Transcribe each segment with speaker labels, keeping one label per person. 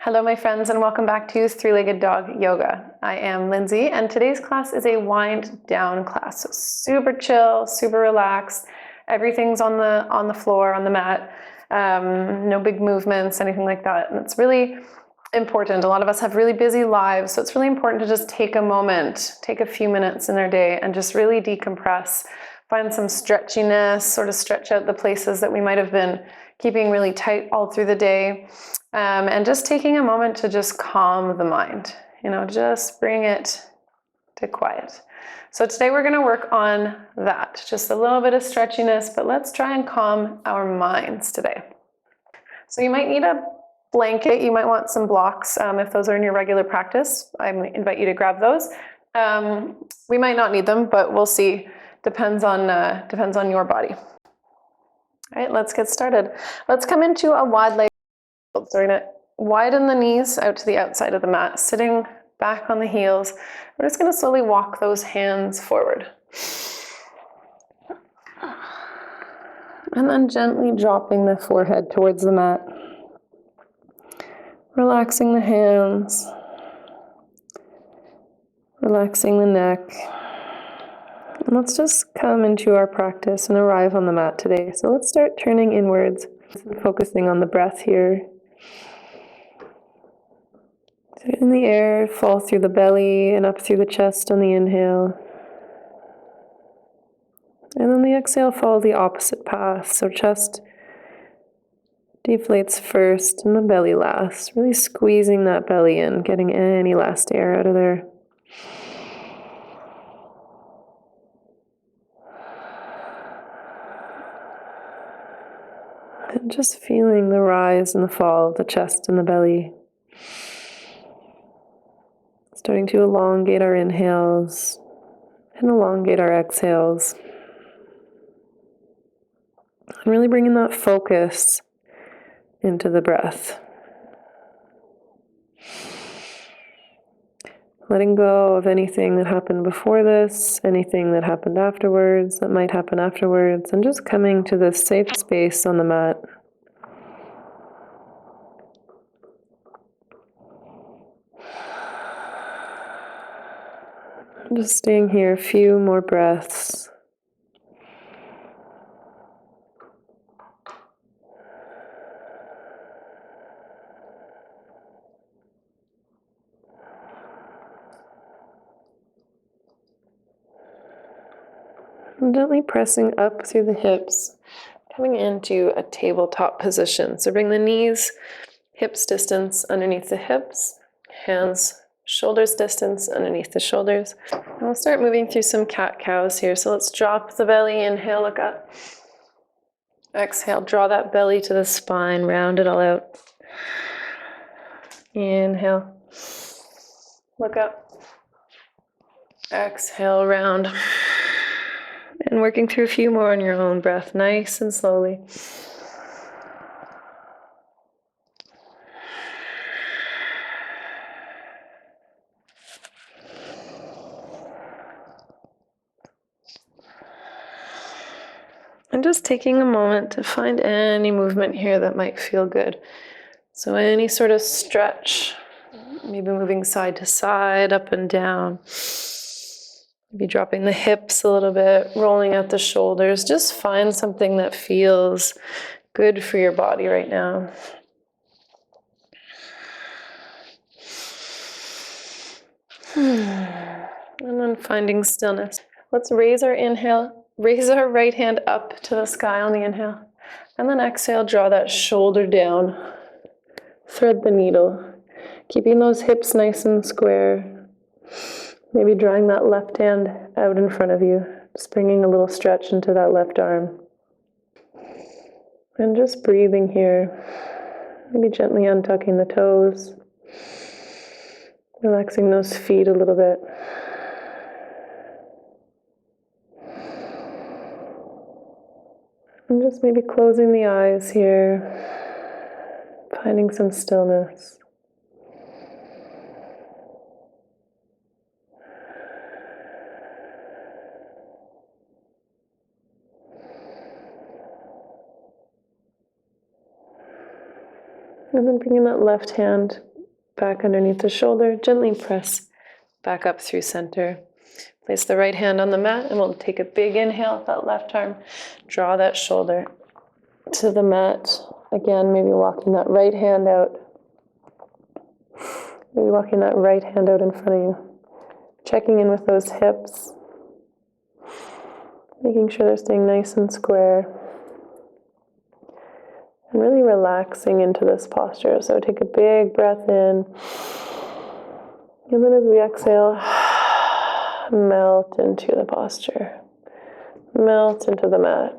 Speaker 1: Hello, my friends, and welcome back to Three-Legged Dog Yoga. I am Lindsay, and today's class is a wind down class. So super chill, super relaxed. Everything's on the floor, on the mat. No big movements, anything like that. And it's really important. A lot of us have really busy lives, so it's really important to just take a moment, take a few minutes in their day and just really decompress. Find some stretchiness, sort of stretch out the places that we might have been keeping really tight all through the day. And just taking a moment to just calm the mind, just bring it to quiet. So today we're going to work on that, just a little bit of stretchiness, but let's try and calm our minds today. So you might need a blanket, you might want some blocks if those are in your regular practice. I invite you to grab those. We might not need them, but we'll see. Depends on your body. All right, let's get started. Let's come into a wide leg. So we're going to widen the knees out to the outside of the mat, sitting back on the heels. We're just going to slowly walk those hands forward. And then gently dropping the forehead towards the mat. Relaxing the hands. Relaxing the neck. And let's just come into our practice and arrive on the mat today. So let's start turning inwards, focusing on the breath here. In the air, fall through the belly and up through the chest on the inhale. And on the exhale, follow the opposite path. So chest deflates first and the belly last. Really squeezing that belly in, getting any last air out of there. And just feeling the rise and the fall of the chest and the belly. Starting to elongate our inhales and elongate our exhales. And really bringing that focus into the breath. Letting go of anything that happened before this, anything that happened afterwards, that might happen afterwards, and just coming to this safe space on the mat. Just staying here a few more breaths. And gently pressing up through the hips, coming into a tabletop position. So bring the knees, hips distance underneath the hips, hands shoulders distance underneath the shoulders. And we'll start moving through some cat-cows here. So let's drop the belly, inhale, look up. Exhale, draw that belly to the spine, round it all out. Inhale, look up. Exhale, round. And working through a few more on your own breath, nice and slowly. And just taking a moment to find any movement here that might feel good. So any sort of stretch, maybe moving side to side, up and down. Maybe dropping the hips a little bit, rolling out the shoulders. Just find something that feels good for your body right now. And then finding stillness. Let's raise our inhale. Raise our right hand up to the sky on the inhale. And then exhale, draw that shoulder down. Thread the needle. Keeping those hips nice and square. Maybe drawing that left hand out in front of you. Just bringing a little stretch into that left arm. And just breathing here. Maybe gently untucking the toes. Relaxing those feet a little bit. And just maybe closing the eyes here, finding some stillness. And then bringing that left hand back underneath the shoulder. Gently press back up through center. Place the right hand on the mat and we'll take a big inhale with that left arm. Draw that shoulder to the mat. Again, maybe walking that right hand out. Maybe walking that right hand out in front of you. Checking in with those hips. Making sure they're staying nice and square. And really relaxing into this posture. So take a big breath in. And then as we exhale, melt into the posture. Melt into the mat.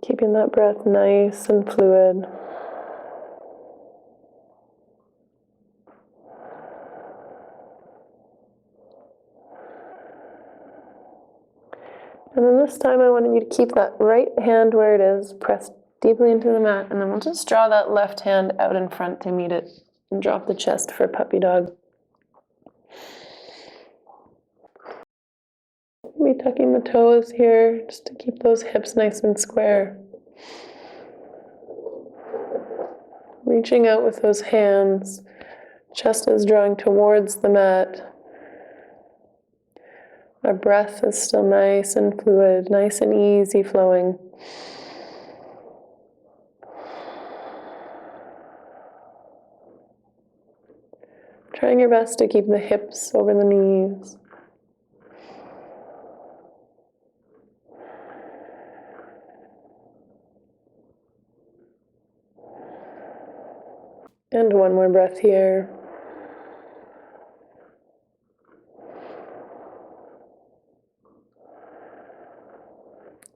Speaker 1: Keeping that breath nice and fluid. And then this time I wanted you to keep that right hand where it is, pressed deeply into the mat, and then we'll just draw that left hand out in front to meet it and drop the chest for puppy dog. Be tucking the toes here just to keep those hips nice and square. Reaching out with those hands, chest is drawing towards the mat. Our breath is still nice and fluid, nice and easy flowing. Trying your best to keep the hips over the knees. And one more breath here.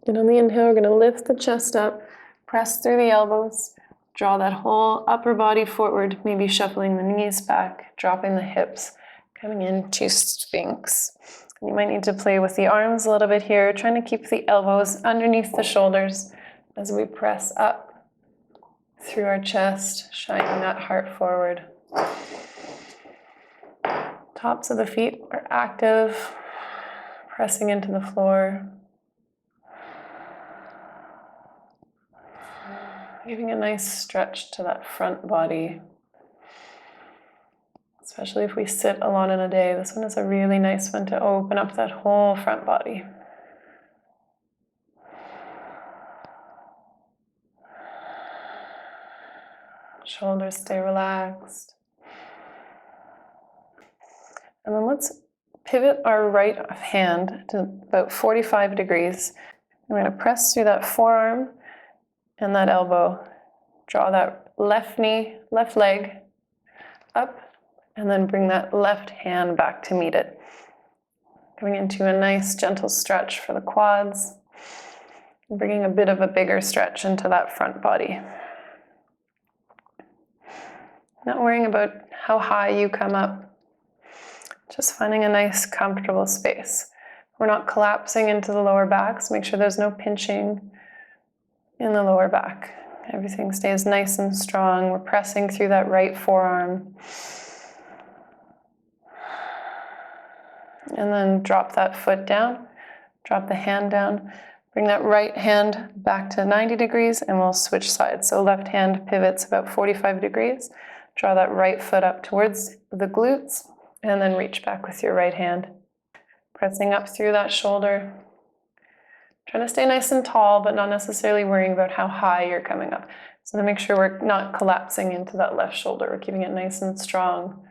Speaker 1: And on the inhale, we're going to lift the chest up, press through the elbows, draw that whole upper body forward, maybe shuffling the knees back, dropping the hips, coming into Sphinx. And you might need to play with the arms a little bit here, trying to keep the elbows underneath the shoulders as we press up through our chest, shining that heart forward. Tops of the feet are active, pressing into the floor. Giving a nice stretch to that front body. Especially if we sit a lot in a day, this one is a really nice one to open up that whole front body. Shoulders stay relaxed. And then let's pivot our right hand to about 45 degrees. I'm going to press through that forearm and that elbow. Draw that left knee, left leg up, and then bring that left hand back to meet it. Coming into a nice gentle stretch for the quads, and bringing a bit of a bigger stretch into that front body. Not worrying about how high you come up, just finding a nice comfortable space. We're not collapsing into the lower back, so make sure there's no pinching in the lower back. Everything stays nice and strong. We're pressing through that right forearm. And then drop that foot down, drop the hand down, bring that right hand back to 90 degrees and we'll switch sides. So left hand pivots about 45 degrees. Draw that right foot up towards the glutes and then reach back with your right hand. Pressing up through that shoulder. Trying to stay nice and tall, but not necessarily worrying about how high you're coming up. So to make sure we're not collapsing into that left shoulder, we're keeping it nice and strong.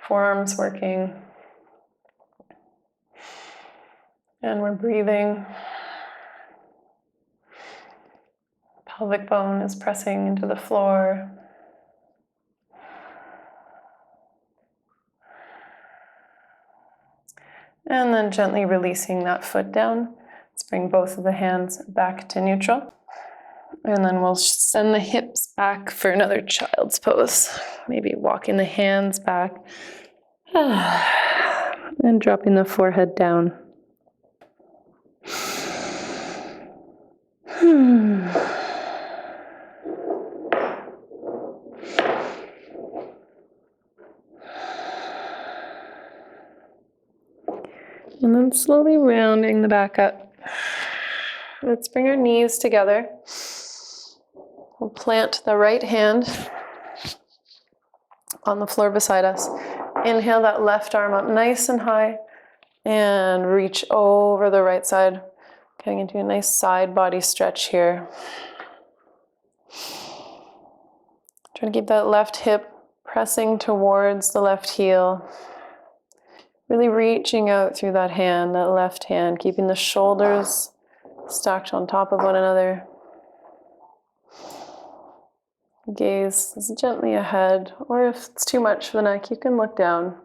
Speaker 1: Forearms working. And we're breathing. Pelvic bone is pressing into the floor. And then gently releasing that foot down. Let's bring both of the hands back to neutral. And then we'll send the hips back for another child's pose. Maybe walking the hands back. And dropping the forehead down. And then slowly rounding the back up. Let's bring our knees together. We'll plant the right hand on the floor beside us. Inhale that left arm up nice and high and reach over the right side, getting into a nice side body stretch here. Try to keep that left hip pressing towards the left heel. Really reaching out through that hand, that left hand, keeping the shoulders stacked on top of one another. Gaze is gently ahead, or if it's too much for the neck, you can look down.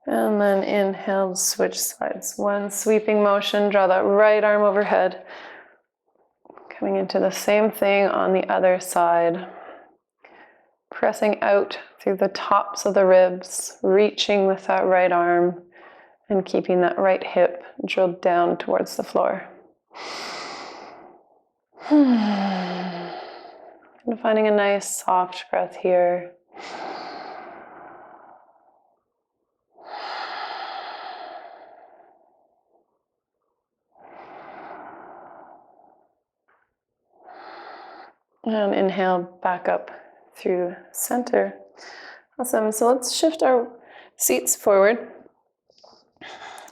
Speaker 1: And then inhale, switch sides. One sweeping motion, draw that right arm overhead. Coming into the same thing on the other side. Pressing out through the tops of the ribs, reaching with that right arm, and keeping that right hip drilled down towards the floor. And finding a nice soft breath here. And inhale back up through center. Awesome. So let's shift our seats forward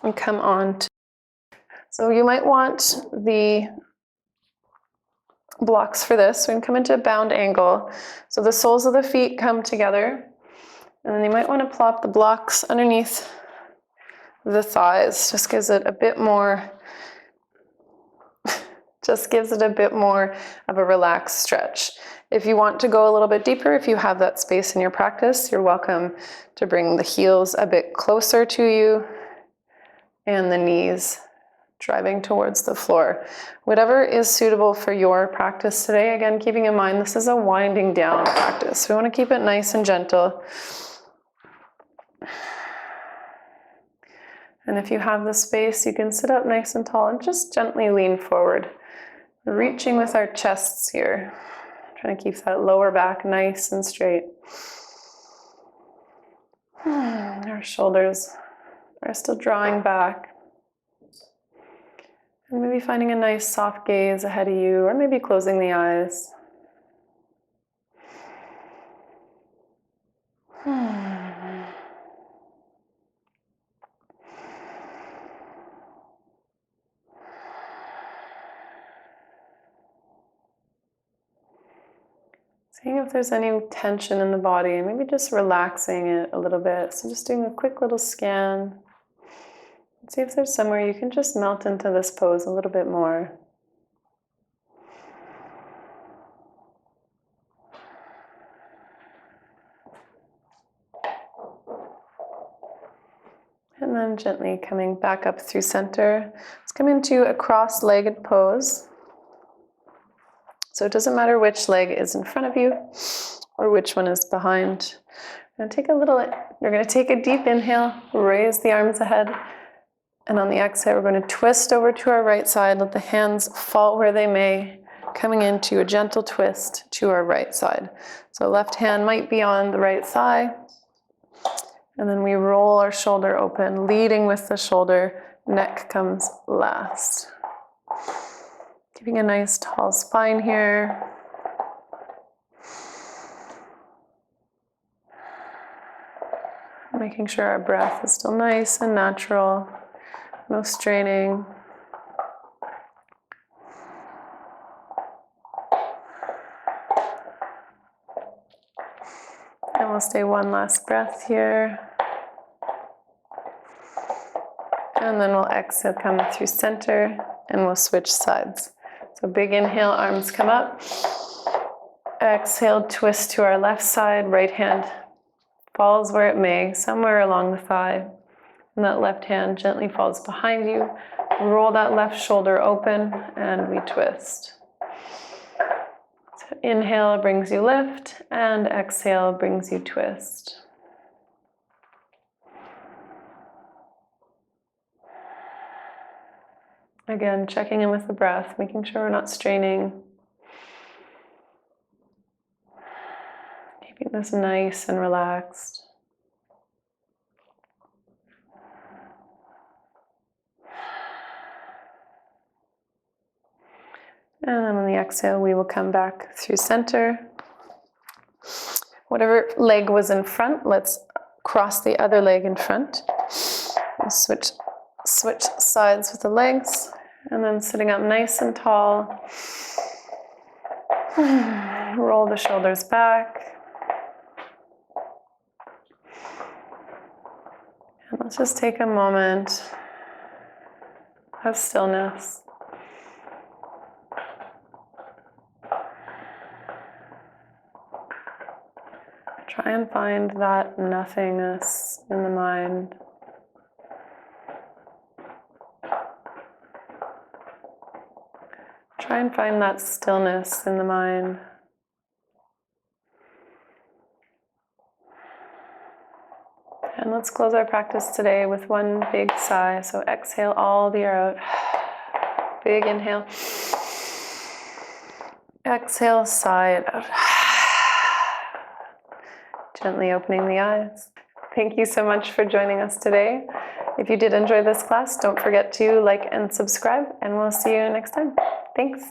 Speaker 1: and come on. So you might want the blocks for this. We're going to come into a bound angle. So the soles of the feet come together. And then you might want to plop the blocks underneath the thighs. Just gives it a bit more of a relaxed stretch. If you want to go a little bit deeper, if you have that space in your practice, you're welcome to bring the heels a bit closer to you and the knees driving towards the floor. Whatever is suitable for your practice today. Again, keeping in mind this is a winding down practice. We want to keep it nice and gentle. And if you have the space, you can sit up nice and tall and just gently lean forward. Reaching with our chests here. Trying to keep that lower back nice and straight. Our shoulders are still drawing back. And maybe finding a nice soft gaze ahead of you, or maybe closing the eyes. Seeing if there's any tension in the body, and maybe just relaxing it a little bit. So just doing a quick little scan. See if there's somewhere you can just melt into this pose a little bit more. And then gently coming back up through center. Let's come into a cross-legged pose. So it doesn't matter which leg is in front of you or which one is behind. You're going to take a deep inhale, raise the arms ahead. And on the exhale, we're going to twist over to our right side, let the hands fall where they may, coming into a gentle twist to our right side. So left hand might be on the right thigh, and then we roll our shoulder open, leading with the shoulder, neck comes last. Keeping a nice tall spine here. Making sure our breath is still nice and natural. No straining. And we'll stay one last breath here. And then we'll exhale, come through center, and we'll switch sides. So big inhale, arms come up. Exhale, twist to our left side, right hand falls where it may, somewhere along the thigh. And that left hand gently falls behind you. Roll that left shoulder open and we twist. So inhale brings you lift and exhale brings you twist. Again, checking in with the breath, making sure we're not straining. Keeping this nice and relaxed. And then on the exhale, we will come back through center. Whatever leg was in front, let's cross the other leg in front. And switch sides with the legs, and then sitting up nice and tall. Roll the shoulders back. And let's just take a moment of stillness. Try and find that nothingness in the mind. Try and find that stillness in the mind. And let's close our practice today with one big sigh. So exhale all the air out. Big inhale. Exhale, sigh it out. Gently opening the eyes. Thank you so much for joining us today. If you did enjoy this class, don't forget to like and subscribe, and we'll see you next time. Thanks.